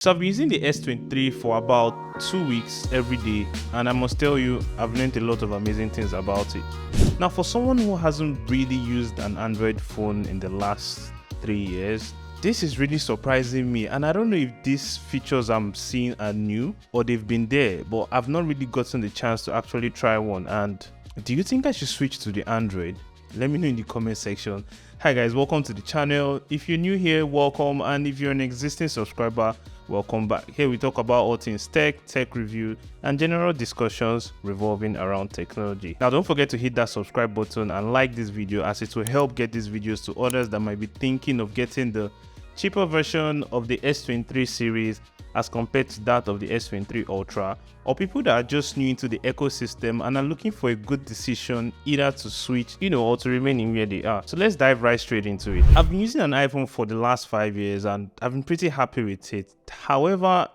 So I've been using the S23 for about 2 weeks every day, and I must tell you, I've learned a lot of amazing things about it. Now, for someone who hasn't really used an Android phone in the last 3 years, this is really surprising me, and I don't know if these features I'm seeing are new or they've been there, but I've not really gotten the chance to actually try one. And do you think I should switch to the Android? Let me know in the comment section. Hi guys, welcome to the channel. If you're new here, welcome, and if you're an existing subscriber, welcome back. Here we talk about all things tech review, and general discussions revolving around technology. Now don't forget to hit that subscribe button and like this video, as it will help get these videos to others that might be thinking of getting the cheaper version of the S23 series as compared to that of the S23 Ultra, or people that are just new into the ecosystem and are looking for a good decision either to switch, or to remain in where they are. So let's dive right straight into it. I've been using an iPhone for the last 5 years and I've been pretty happy with it. However,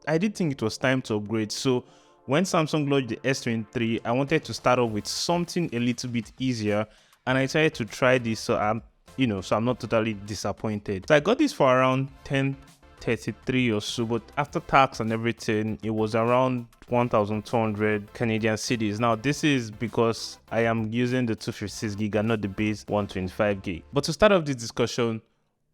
I did think it was time to upgrade. So when Samsung launched the S23, I wanted to start off with something a little bit easier, and I decided to try this so I'm not totally disappointed. So I got this for around 1033 or so, but after tax and everything, it was around 1,200 Canadian cedis. Now this is because I am using the 256 gig and not the base 125 gig. But to start off this discussion,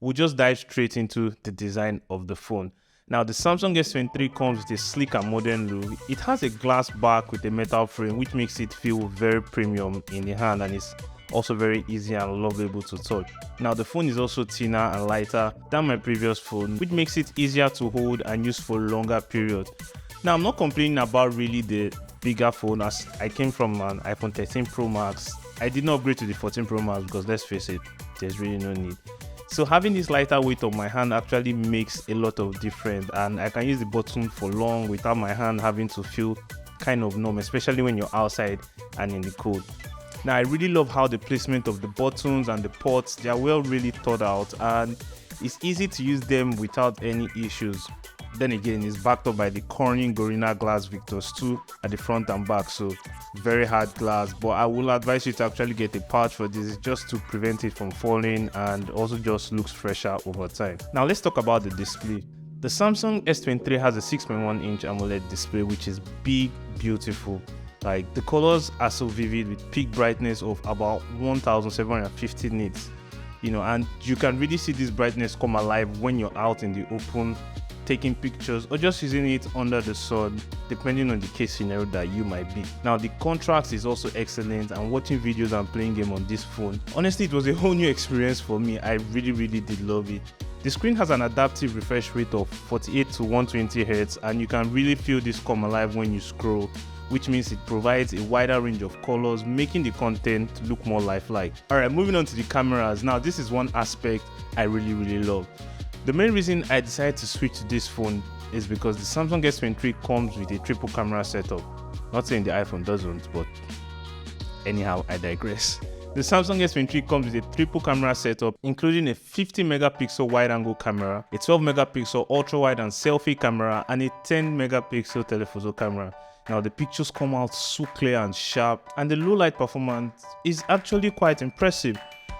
we'll just dive straight into the design of the phone. Now the Samsung S23 comes with a sleek and modern look. It has a glass back with a metal frame, which makes it feel very premium in the hand, and it's also very easy and lovable to touch. Now the phone is also thinner and lighter than my previous phone, which makes it easier to hold and use for a longer period. Now I'm not complaining about really the bigger phone, as I came from an iPhone 13 Pro Max. I did not upgrade to the 14 Pro Max because, let's face it, there's really no need. So having this lighter weight on my hand actually makes a lot of difference, and I can use the button for long without my hand having to feel kind of numb, especially when you're outside and in the cold. Now I really love how the placement of the buttons and the ports, they are really thought out, and it's easy to use them without any issues. Then again, it's backed up by the Corning Gorilla Glass Victus 2 at the front and back, so very hard glass, but I will advise you to actually get a pouch for this just to prevent it from falling, and also just looks fresher over time. Now let's talk about the display. The Samsung S23 has a 6.1-inch AMOLED display, which is big, beautiful. Like, the colors are so vivid with peak brightness of about 1750 nits, and you can really see this brightness come alive when you're out in the open taking pictures or just using it under the sun, depending on the case scenario that you might be. Now the contrast is also excellent, and watching videos and playing game on this phone, honestly, it was a whole new experience for me. I really did love it. The screen has an adaptive refresh rate of 48 to 120 Hz, and you can really feel this come alive when you scroll, which means it provides a wider range of colors, making the content look more lifelike. Alright, moving on to the cameras. Now this is one aspect I really love. The main reason I decided to switch to this phone is because the Samsung S23 comes with a triple camera setup. Not saying the iPhone doesn't, but anyhow, I digress. The Samsung S23 comes with a triple camera setup, including a 50 megapixel wide angle camera, a 12 megapixel ultra wide and selfie camera, and a 10 megapixel telephoto camera. Now the pictures come out so clear and sharp, and the low light performance is actually quite impressive.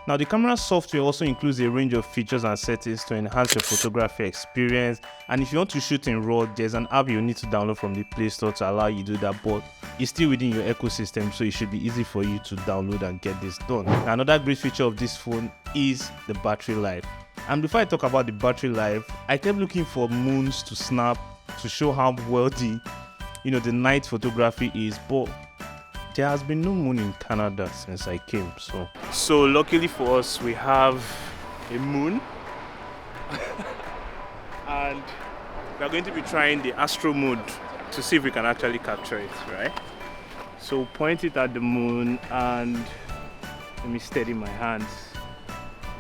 Now the camera software also includes a range of features and settings to enhance your photography experience, and if you want to shoot in RAW, there's an app you need to download from the Play Store to allow you to do that, but it's still within your ecosystem, so it should be easy for you to download and get this done. Now, another great feature of this phone is the battery life. And before I talk about the battery life, I kept looking for moons to snap to show how well the night photography is, but there has been no moon in Canada since I came. So luckily for us, we have a moon and we are going to be trying the astro mode to see if we can actually capture it, right? So point it at the moon and let me steady my hands.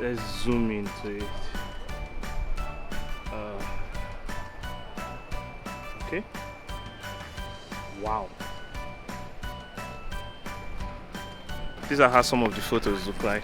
Let's zoom into it. Okay. Wow. These are how some of the photos look like.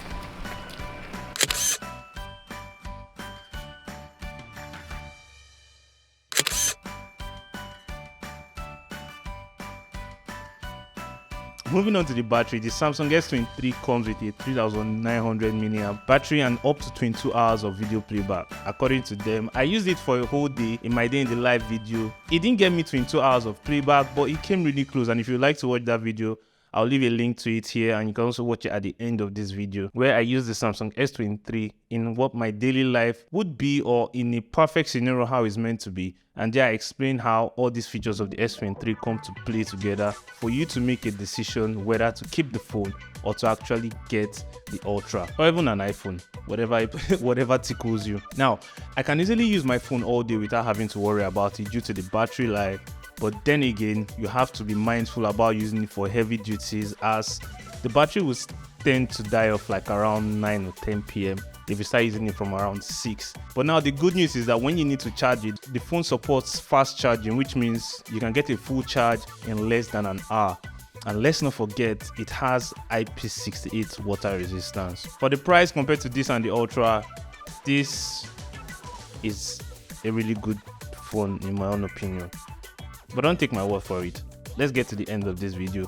Moving on to the battery, the Samsung S23 comes with a 3900 mAh battery and up to 22 hours of video playback. According to them, I used it for a whole day in my day in the life video. It didn't get me 22 hours of playback, but it came really close, and if you'd like to watch that video, I'll leave a link to it here, and you can also watch it at the end of this video, where I use the Samsung S23 in what my daily life would be, or in a perfect scenario how it's meant to be. And there I explain how all these features of the S23 come to play together for you to make a decision whether to keep the phone or to actually get the Ultra, or even an iPhone, whatever tickles you. Now, I can easily use my phone all day without having to worry about it due to the battery life. But then again, you have to be mindful about using it for heavy duties, as the battery will tend to die off like around 9 or 10 p.m. if you start using it from around 6. But now the good news is that when you need to charge it, the phone supports fast charging, which means you can get a full charge in less than an hour. And let's not forget, it has IP68 water resistance. For the price compared to this and the Ultra, this is a really good phone in my own opinion. But don't take my word for it. Let's get to the end of this video.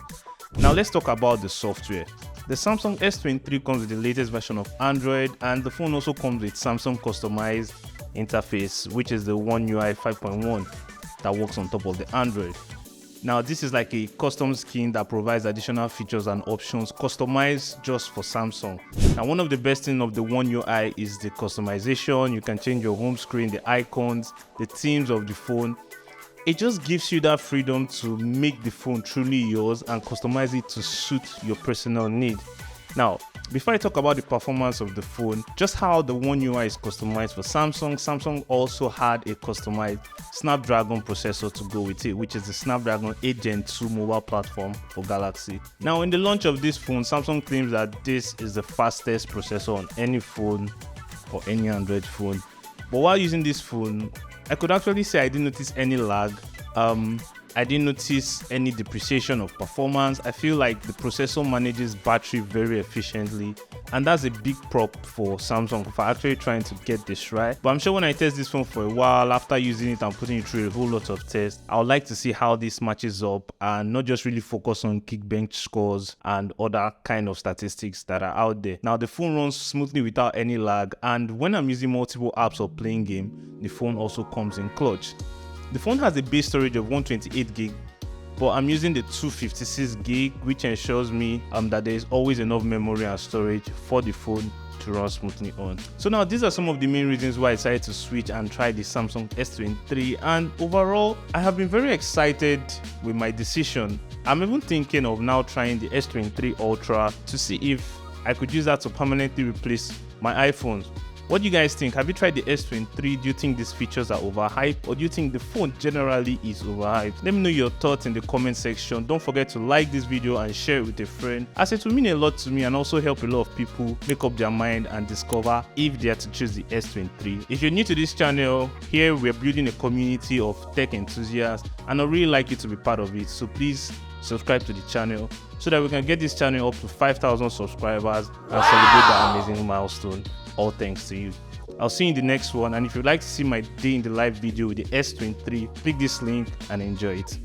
Now let's talk about the software. The Samsung S23 comes with the latest version of Android, and the phone also comes with Samsung customized interface, which is the One UI 5.1 that works on top of the Android. Now this is like a custom skin that provides additional features and options customized just for Samsung. Now one of the best things of the One UI is the customization. You can change your home screen, the icons, the themes of the phone. It just gives you that freedom to make the phone truly yours and customize it to suit your personal need. Now, before I talk about the performance of the phone, just how the One UI is customized for Samsung, Samsung also had a customized Snapdragon processor to go with it, which is the Snapdragon 8 Gen 2 mobile platform for Galaxy. Now, in the launch of this phone, Samsung claims that this is the fastest processor on any phone or any Android phone. But while using this phone, I could actually say I didn't notice any lag. I didn't notice any depreciation of performance. I feel like the processor manages battery very efficiently, and that's a big prop for Samsung for actually trying to get this right. But I'm sure when I test this phone for a while, after using it and putting it through a whole lot of tests, I would like to see how this matches up and not just really focus on Geekbench scores and other kind of statistics that are out there. Now the phone runs smoothly without any lag, and when I'm using multiple apps or playing game, the phone also comes in clutch. The phone has a base storage of 128 gig, but I'm using the 256 gig, which ensures me that there is always enough memory and storage for the phone to run smoothly on. So now these are some of the main reasons why I decided to switch and try the Samsung S23, and overall I have been very excited with my decision. I'm even thinking of now trying the S23 Ultra to see if I could use that to permanently replace my iPhones. What do you guys think? Have you tried the S23? Do you think these features are overhyped, or do you think the phone generally is overhyped? Let me know your thoughts in the comment section. Don't forget to like this video and share it with a friend, as it will mean a lot to me and also help a lot of people make up their mind and discover if they are to choose the S23. If you're new to this channel, here we're building a community of tech enthusiasts, and I'd really like you to be part of it. So please subscribe to the channel so that we can get this channel up to 5,000 subscribers and celebrate that amazing milestone. All thanks to you. I'll see you in the next one, and if you'd like to see my day in the live video with the S23, click this link and enjoy it.